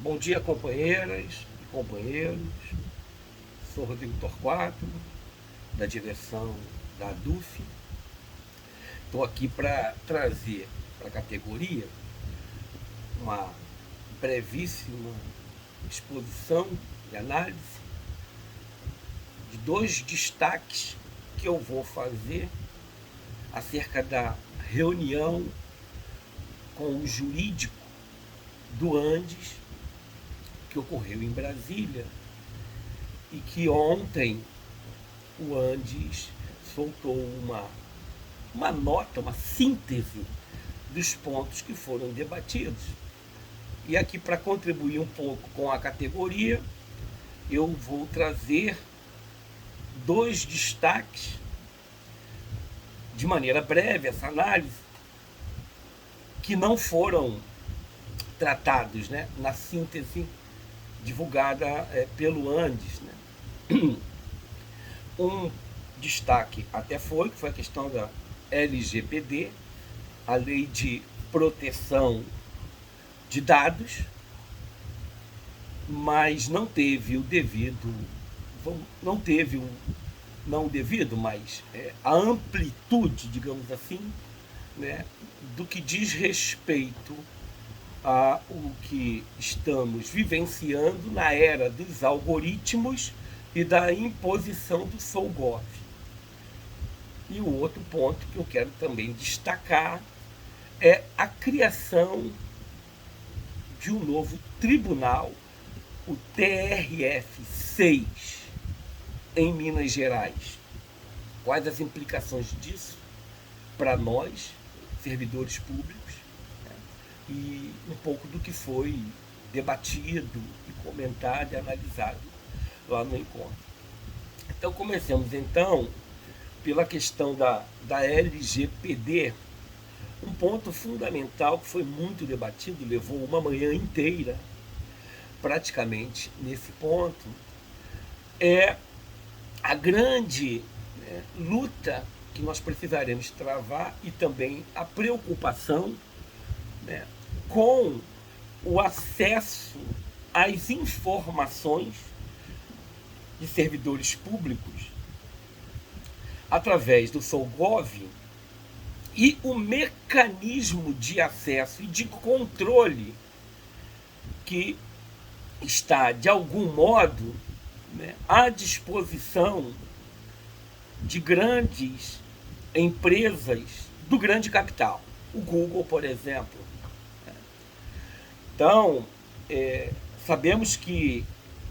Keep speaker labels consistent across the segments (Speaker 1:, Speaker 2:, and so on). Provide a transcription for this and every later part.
Speaker 1: Bom dia, companheiras e companheiros. Sou Rodrigo Torquato, da direção da ADUF. Estou aqui para trazer para a categoria uma brevíssima exposição e análise de dois destaques que eu vou fazer acerca da reunião com o jurídico do Andes, que ocorreu em Brasília, e que ontem o Andes soltou uma nota, uma síntese dos pontos que foram debatidos. E aqui, para contribuir um pouco com a categoria, eu vou trazer dois destaques, de maneira breve, essa análise, que não foram tratados, né, na síntese divulgada pelo Andes. Né? Um destaque até foi, que foi a questão da LGPD, a Lei de Proteção de Dados, mas não teve o devido, não teve o, não o devido, mas a amplitude, digamos assim, né, do que diz respeito a o que estamos vivenciando na era dos algoritmos e da imposição do SOLGOV. E o outro ponto que eu quero também destacar é a criação de um novo tribunal, o TRF6, em Minas Gerais. Quais as implicações disso para nós, servidores públicos, né? E um pouco do que foi debatido e comentado e analisado lá no encontro. Então, comecemos então pela questão da LGPD, um ponto fundamental que foi muito debatido, levou uma manhã inteira praticamente nesse ponto, é a grande luta que nós precisaremos travar e também a preocupação, né, com o acesso às informações de servidores públicos através do SOLGOV e o mecanismo de acesso e de controle que está, de algum modo, né, à disposição de grandes empresas do grande capital. O Google, por exemplo. Então, sabemos que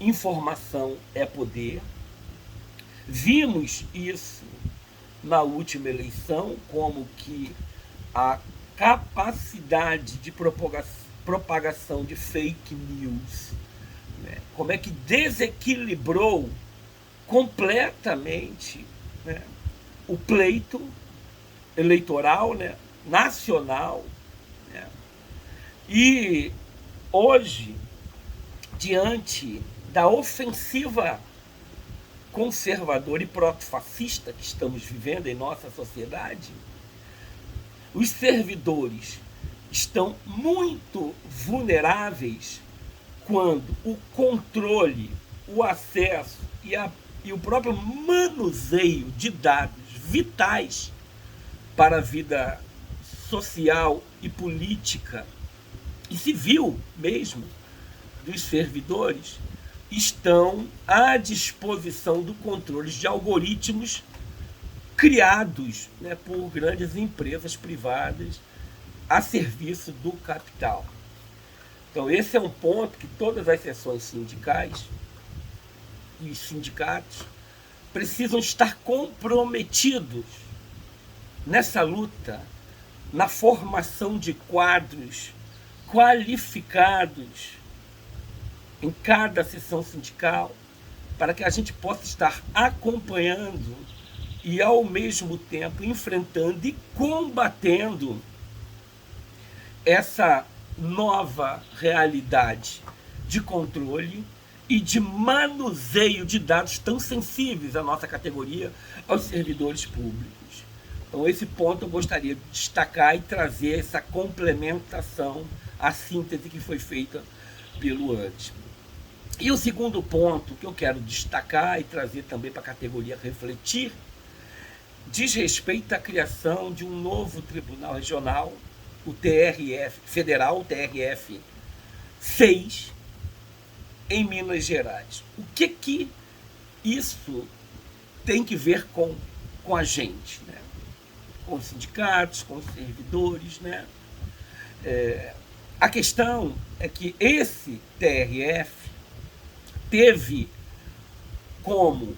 Speaker 1: informação é poder. Vimos isso na última eleição, como que a capacidade de propagação de fake news, né, como é que desequilibrou completamente, né, o pleito eleitoral, né, nacional, né, e hoje, diante da ofensiva conservadora e proto-fascista que estamos vivendo em nossa sociedade, os servidores estão muito vulneráveis quando o controle, o acesso e o próprio manuseio de dados vitais para a vida social e política e civil mesmo dos servidores estão à disposição do controle de algoritmos criados, né, por grandes empresas privadas a serviço do capital. Então esse é um ponto que todas as seções sindicais e os sindicatos precisam estar comprometidos nessa luta, na formação de quadros qualificados em cada seção sindical, para que a gente possa estar acompanhando e, ao mesmo tempo, enfrentando e combatendo essa nova realidade de controle e de manuseio de dados tão sensíveis à nossa categoria, aos servidores públicos. Então, esse ponto eu gostaria de destacar e trazer essa complementação à síntese que foi feita pelo Andes. E o segundo ponto que eu quero destacar e trazer também para a categoria refletir diz respeito à criação de um novo tribunal regional, o TRF federal, o TRF 6, em Minas Gerais. O que isso tem que ver com a gente, né? Com os sindicatos, com os servidores, né? A questão é que esse TRF teve como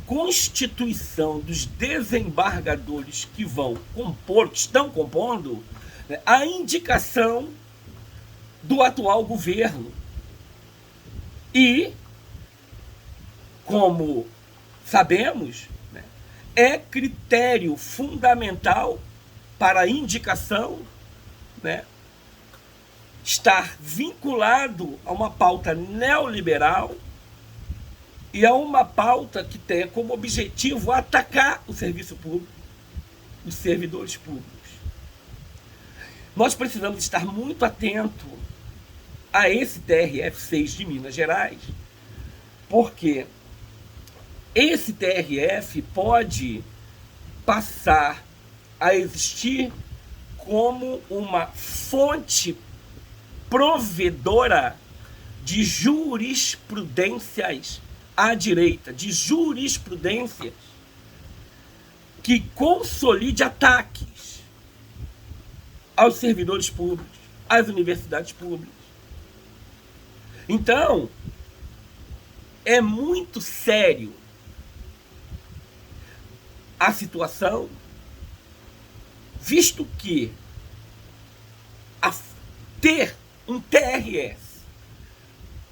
Speaker 1: constituição dos desembargadores que vão compor, que estão compondo, né, a indicação do atual governo. E, como sabemos, né, é critério fundamental para a indicação, né, estar vinculado a uma pauta neoliberal e a uma pauta que tenha como objetivo atacar o serviço público, os servidores públicos. Nós precisamos estar muito atentos a esse TRF-6 de Minas Gerais, porque esse TRF pode passar a existir como uma fonte provedora de jurisprudências à direita, de jurisprudências que consolide ataques aos servidores públicos, às universidades públicas. Então, é muito sério a situação, visto que ter um TRS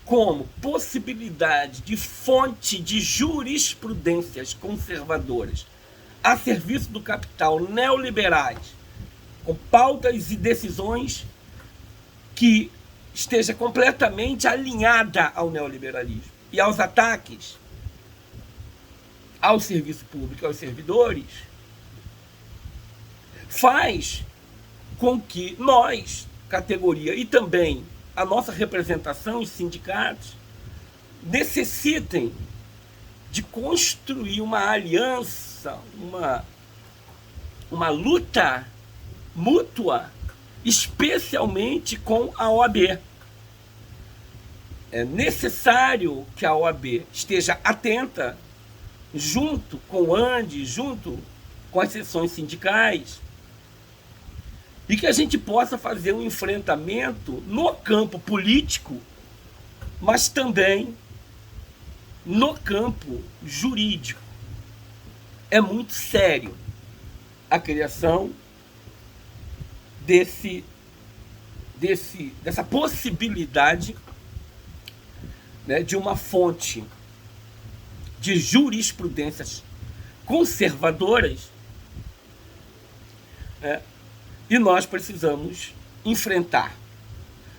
Speaker 1: como possibilidade de fonte de jurisprudências conservadoras a serviço do capital neoliberais, com pautas e decisões que esteja completamente alinhada ao neoliberalismo e aos ataques ao serviço público, aos servidores, faz com que nós, categoria, e também a nossa representação, os sindicatos, necessitem de construir uma aliança, uma luta mútua, especialmente com a OAB. É necessário que a OAB esteja atenta, junto com o ANDE, junto com as seções sindicais, e que a gente possa fazer um enfrentamento no campo político, mas também no campo jurídico. É muito sério a criação dessa possibilidade, né, de uma fonte de jurisprudências conservadoras, né, e nós precisamos enfrentar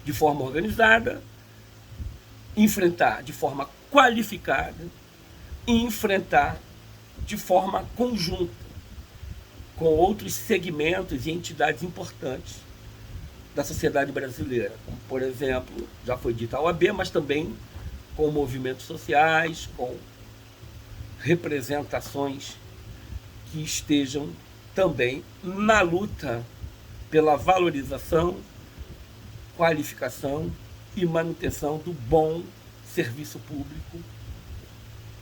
Speaker 1: de forma organizada, enfrentar de forma qualificada e enfrentar de forma conjunta com outros segmentos e entidades importantes da sociedade brasileira, como, por exemplo, já foi dito a OAB, mas também com movimentos sociais, com representações que estejam também na luta pela valorização, qualificação e manutenção do bom serviço público,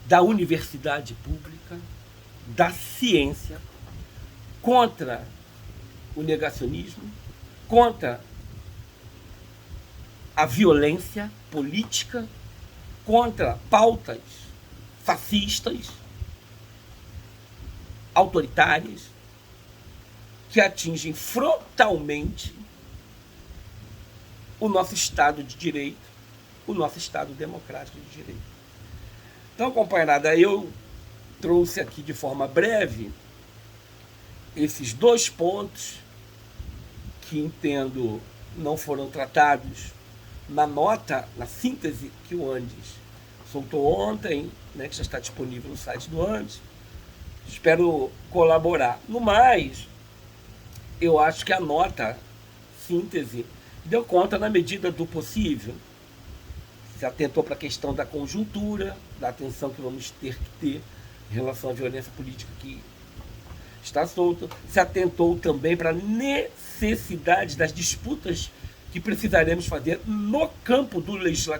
Speaker 1: da universidade pública, da ciência, contra o negacionismo, contra a violência política, contra pautas fascistas, autoritárias, que atingem frontalmente o nosso Estado de Direito, o nosso Estado democrático de Direito. Então, companheirada, eu trouxe aqui de forma breve esses dois pontos que entendo não foram tratados na nota, na síntese que o Andes soltou ontem, né, que já está disponível no site do Andes. Espero colaborar. No mais, eu acho que a nota síntese deu conta, na medida do possível, se atentou para a questão da conjuntura, da atenção que vamos ter que ter em relação à violência política que está solta, se atentou também para a necessidade das disputas que precisaremos fazer no campo do legislativo